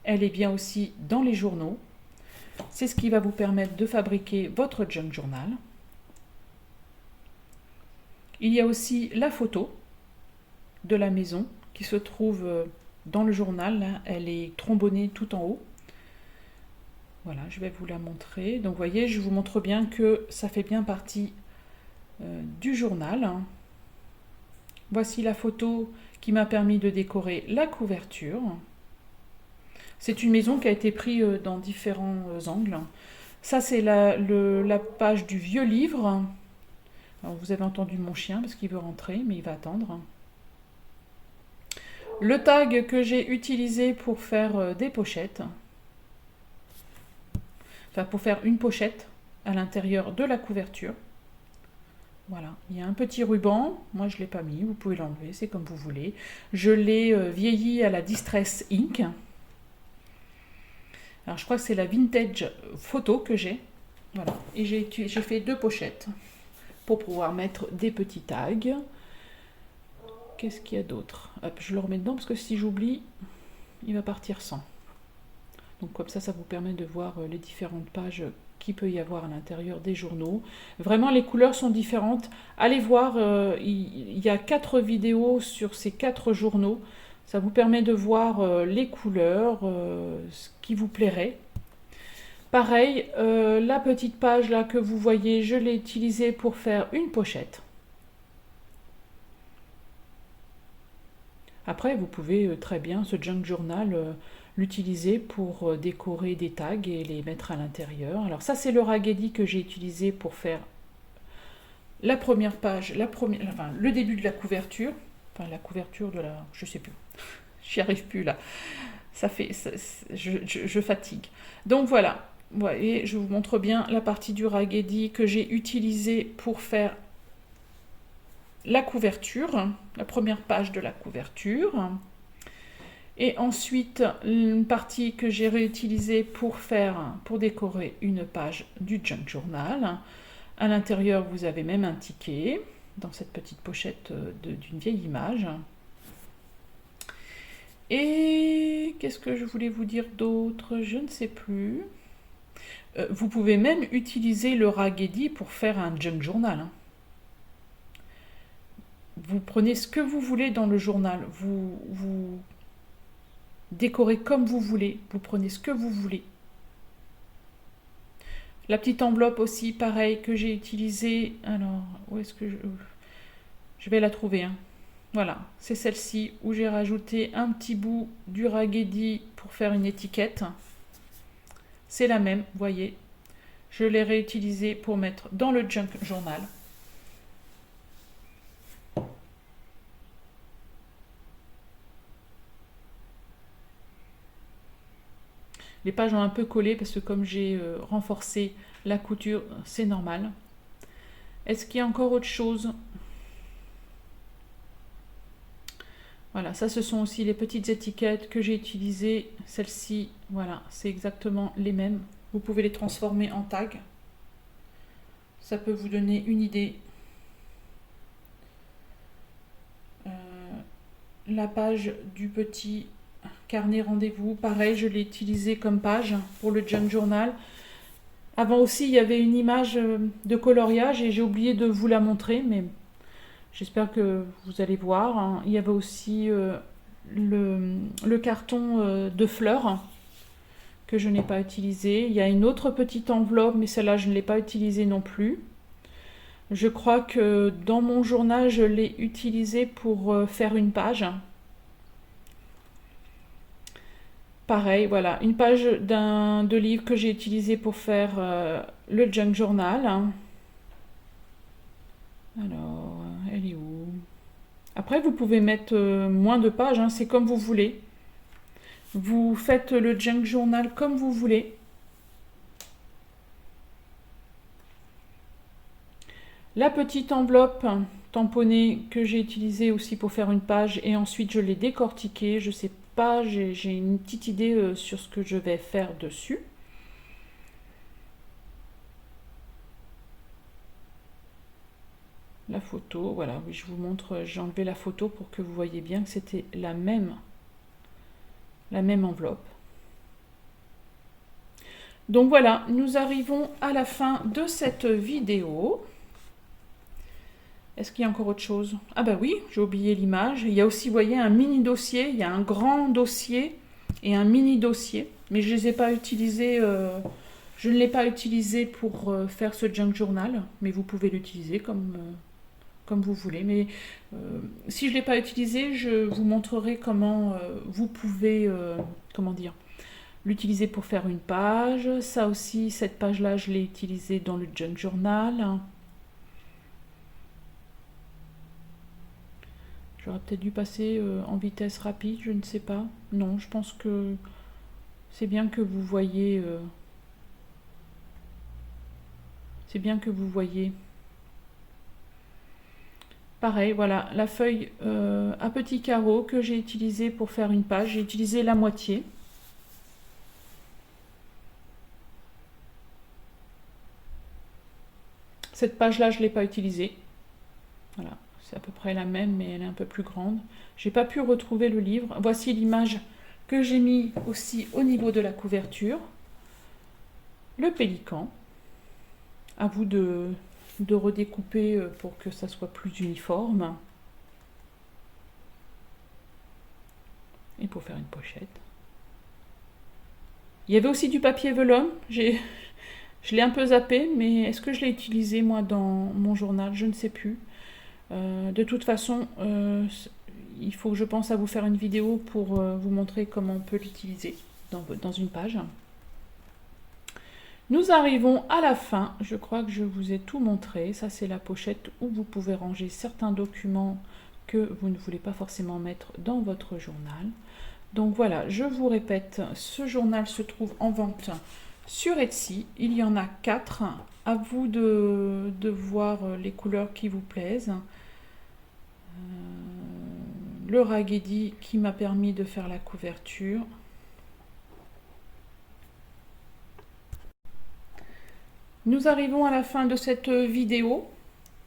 Elle est bien aussi dans les journaux. C'est ce qui va vous permettre de fabriquer votre junk journal. Il y a aussi la photo de la maison qui se trouve dans le journal. Là, elle est trombonnée tout en haut. Voilà, je vais vous la montrer. Donc, vous voyez, je vous montre bien que ça fait bien partie du journal. Voici la photo qui m'a permis de décorer la couverture. C'est une maison qui a été prise dans différents angles. Ça, c'est la page du vieux livre. Alors, vous avez entendu mon chien parce qu'il veut rentrer, mais il va attendre. Le tag que j'ai utilisé pour faire des pochettes. Enfin, pour faire une pochette à l'intérieur de la couverture. Voilà, il y a un petit ruban. Moi, je ne l'ai pas mis. Vous pouvez l'enlever, c'est comme vous voulez. Je l'ai vieilli à la Distress Ink. Alors, je crois que c'est la vintage photo que j'ai. Voilà. Et j'ai fait 2 pochettes pour pouvoir mettre des petits tags. Qu'est-ce qu'il y a d'autre? Hop, je le remets dedans parce que si j'oublie, il va partir sans. Donc, comme ça vous permet de voir les différentes pages qu'il peut y avoir à l'intérieur des journaux. Vraiment, les couleurs sont différentes. Allez voir, il y a 4 vidéos sur ces 4 journaux. Ça vous permet de voir les couleurs, ce qui vous plairait. Pareil, la petite page là que vous voyez, je l'ai utilisée pour faire une pochette. Après, vous pouvez très bien, ce junk journal, l'utiliser pour décorer des tags et les mettre à l'intérieur. Alors ça, c'est le Raggedy que j'ai utilisé pour faire la première page, le début de la couverture. Enfin, la couverture de la... je sais plus. J'y arrive plus là. Ça fait, je fatigue. Donc voilà, vous voyez, je vous montre bien la partie du Raggedy que j'ai utilisée pour faire la couverture, la première page de la couverture. Et ensuite, une partie que j'ai réutilisée pour décorer une page du Junk Journal. À l'intérieur, vous avez même un ticket dans cette petite pochette d'une vieille image. Et qu'est-ce que je voulais vous dire d'autre? Je ne sais plus. Vous pouvez même utiliser le Raggedy pour faire un Junk Journal. Hein. Vous prenez ce que vous voulez dans le journal. Vous décorez comme vous voulez. Vous prenez ce que vous voulez. La petite enveloppe aussi, pareil, que j'ai utilisée. Alors, où est-ce que je vais la trouver, hein. Voilà, c'est celle-ci où j'ai rajouté un petit bout du Raggedy pour faire une étiquette. C'est la même, vous voyez. Je l'ai réutilisée pour mettre dans le Junk Journal. Les pages ont un peu collé parce que comme j'ai renforcé la couture, c'est normal. Est-ce qu'il y a encore autre chose? Voilà, ça ce sont aussi les petites étiquettes que j'ai utilisées. Celles-ci, voilà, c'est exactement les mêmes. Vous pouvez les transformer en tag. Ça peut vous donner une idée. La page du petit carnet rendez-vous, pareil, je l'ai utilisé comme page pour le Junk Journal. Avant aussi, il y avait une image de coloriage et j'ai oublié de vous la montrer, mais j'espère que vous allez voir. Hein. Il y avait aussi le carton de fleurs que je n'ai pas utilisé. Il y a une autre petite enveloppe, mais celle-là, je ne l'ai pas utilisée non plus. Je crois que dans mon journal, je l'ai utilisé pour faire une page. Pareil, voilà, une page de livre que j'ai utilisé pour faire le Junk Journal. Alors, elle est où? Après, vous pouvez mettre moins de pages, hein, c'est comme vous voulez. Vous faites le Junk Journal comme vous voulez. La petite enveloppe tamponnée que j'ai utilisée aussi pour faire une page et ensuite je l'ai décortiquée. Je sais pas, j'ai une petite idée sur ce que je vais faire dessus. La photo, voilà, oui, je vous montre, j'ai enlevé la photo pour que vous voyez bien que c'était la même enveloppe. Donc voilà, nous arrivons à la fin de cette vidéo. Est-ce qu'il y a encore autre chose? Ah bah oui, j'ai oublié l'image. Il y a aussi, vous voyez, un mini dossier. Il y a un grand dossier et un mini dossier. Mais je ne les ai pas utilisés. Je ne l'ai pas utilisé pour faire ce Junk Journal. Mais vous pouvez l'utiliser comme vous voulez. Mais si je ne l'ai pas utilisé, je vous montrerai comment vous pouvez, comment dire, l'utiliser pour faire une page. Ça aussi, cette page-là, je l'ai utilisée dans le Junk Journal. J'aurais peut-être dû passer en vitesse rapide, je ne sais pas. Non, je pense que c'est bien que vous voyez. C'est bien que vous voyez. Pareil, voilà, la feuille à petits carreaux que j'ai utilisée pour faire une page. J'ai utilisé la moitié. Cette page-là, je ne l'ai pas utilisée. Voilà. C'est à peu près la même, mais elle est un peu plus grande. J'ai pas pu retrouver le livre. Voici l'image que j'ai mis aussi au niveau de la couverture. Le pélican. À vous de redécouper pour que ça soit plus uniforme. Et pour faire une pochette. Il y avait aussi du papier vélum. Je l'ai un peu zappé, mais est-ce que je l'ai utilisé moi dans mon journal? Je ne sais plus. De toute façon, il faut que je pense à vous faire une vidéo pour vous montrer comment on peut l'utiliser dans une page. Nous arrivons à la fin. Je crois que je vous ai tout montré. Ça, c'est la pochette où vous pouvez ranger certains documents que vous ne voulez pas forcément mettre dans votre journal. Donc voilà, je vous répète, ce journal se trouve en vente sur Etsy. Il y en a 4. À vous de voir les couleurs qui vous plaisent. Le Raggedy qui m'a permis de faire la couverture. Nous arrivons à la fin de cette vidéo.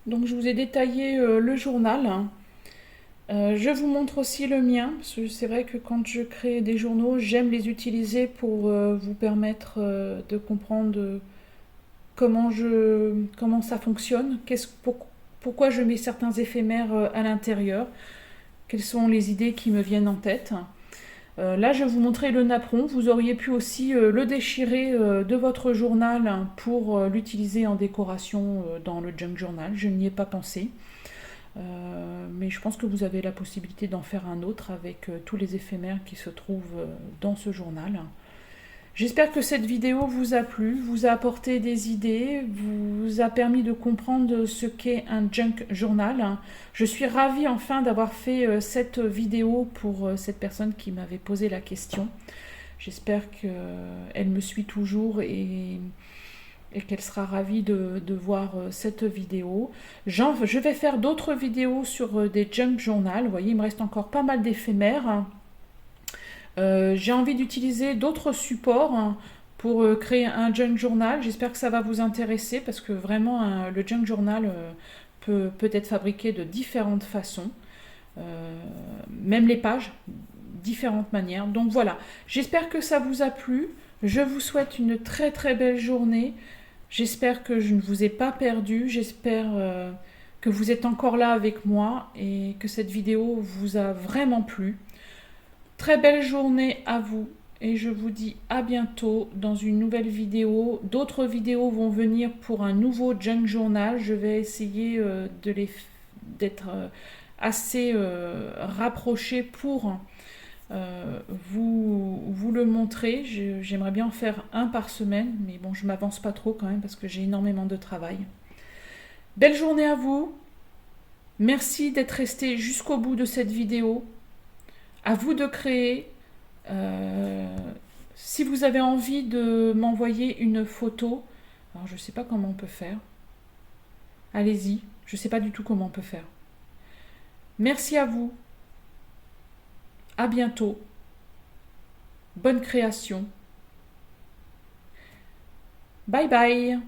Donc je vous ai détaillé le journal. Je vous montre aussi le mien, parce que c'est vrai que quand je crée des journaux, j'aime les utiliser pour vous permettre de comprendre comment ça fonctionne, pourquoi je mets certains éphémères à l'intérieur, quelles sont les idées qui me viennent en tête. Là, je vais vous montrer le napperon. Vous auriez pu aussi le déchirer de votre journal pour l'utiliser en décoration dans le junk journal. Je n'y ai pas pensé. Mais je pense que vous avez la possibilité d'en faire un autre avec tous les éphémères qui se trouvent dans ce journal. J'espère que cette vidéo vous a plu, vous a apporté des idées, vous a permis de comprendre ce qu'est un junk journal. Je suis ravie enfin d'avoir fait cette vidéo pour cette personne qui m'avait posé la question. J'espère qu'elle me suit toujours et qu'elle sera ravie de voir cette vidéo. Je vais faire d'autres vidéos sur des junk journal. Vous voyez, il me reste encore pas mal d'éphémères. J'ai envie d'utiliser d'autres supports pour créer un junk journal. J'espère que ça va vous intéresser parce que vraiment le junk journal peut être fabriqué de différentes façons. Même les pages, différentes manières. Donc voilà, j'espère que ça vous a plu. Je vous souhaite une très très belle journée. J'espère que je ne vous ai pas perdu. J'espère que vous êtes encore là avec moi et que cette vidéo vous a vraiment plu. Très belle journée à vous et je vous dis à bientôt dans une nouvelle vidéo. D'autres vidéos vont venir pour un nouveau junk journal. Je vais essayer d'être assez rapproché pour vous le montrer. J'aimerais bien en faire un par semaine, mais bon, je m'avance pas trop quand même parce que j'ai énormément de travail. Belle journée à vous. Merci d'être resté jusqu'au bout de cette vidéo. À vous de créer. Si vous avez envie de m'envoyer une photo, alors je ne sais pas comment on peut faire. Allez-y, je ne sais pas du tout comment on peut faire. Merci à vous. À bientôt. Bonne création. Bye bye.